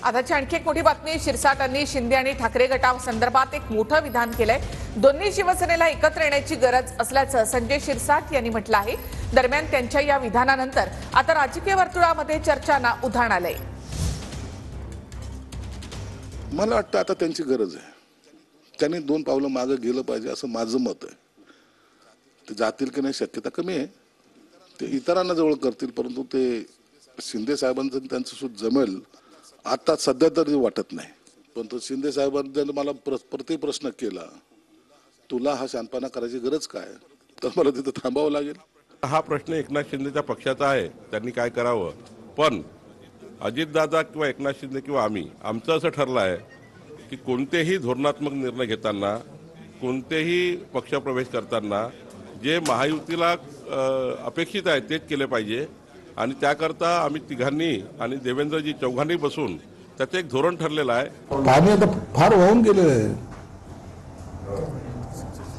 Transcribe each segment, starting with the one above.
आताची आणखी एक मोठी बातमी. शिरसाटांनी शिंदे आणि ठाकरे गटासंदर्भात एक मोठं विधान केलंय. दोन्ही शिवसेनेला एकत्र येण्याची गरज असल्याचं संजय शिरसाट यांनी म्हटलं आहे. दरम्यान त्यांच्या या विधानानंतर आता राजकीय वर्तुळामध्ये चर्चांना उधाण आलंय. मला वाटतं आता त्यांची गरज आहे. त्यांनी 2 पावलं मागे गेलं पाहिजे असं माझं मत आहे. ते जातील की नाही शक्यता कमी आहे. ते इतरांना जवळ करतील, परंतु ते शिंदे साहेबांचं त्यांचं सुद्धा जमेल आता सध्या तरी वाटत नाही. पण तो शिंदे साहेबांनी मला प्रश्न केला, तुला हा शांतपणा करायची गरज काय, तर मला तिथं थांबावं लागेल. हा प्रश्न एकनाथ शिंदेच्या पक्षाचा आहे, त्यांनी काय करावं. पण अजितदादा किंवा एकनाथ शिंदे किंवा आमचं असं ठरलं आहे की कोणतेही धोरणात्मक निर्णय घेताना, कोणतेही पक्षप्रवेश करताना जे महायुतीला अपेक्षित आहे तेच केले पाहिजे. आणि त्याकरता आम्ही तिघांनी आणि देवेंद्रजी चौघांनी बसून त्याचं एक धोरण ठरलेलं आहे. पाणी आता फार वाहून गेलेलं आहे.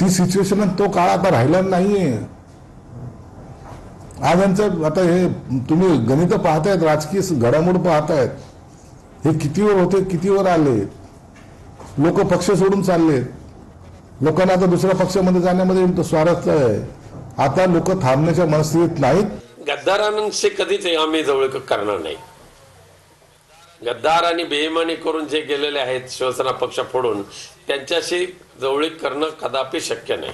ती सिच्युएशन तो काळ आता राहिला नाहीये. आज यांचं आता हे तुम्ही गणित पाहतायत, राजकीय घडामोड पाहतायत, हे कितीवर होते कितीवर आले. लोक पक्ष सोडून चालले. लोकांना आता दुसऱ्या पक्षामध्ये जाण्यामध्ये स्वारस्य आहे. आता लोक थांबण्याच्या मनस्थितीत नाहीत. गद्दारांशी कधीच आम्ही जवळ करणार नाही. गद्दार आणि बेईमानी करून जे गेलेले आहेत शिवसेना पक्ष फोडून, त्यांच्याशी जवळीक करणं कदापि शक्य नाही.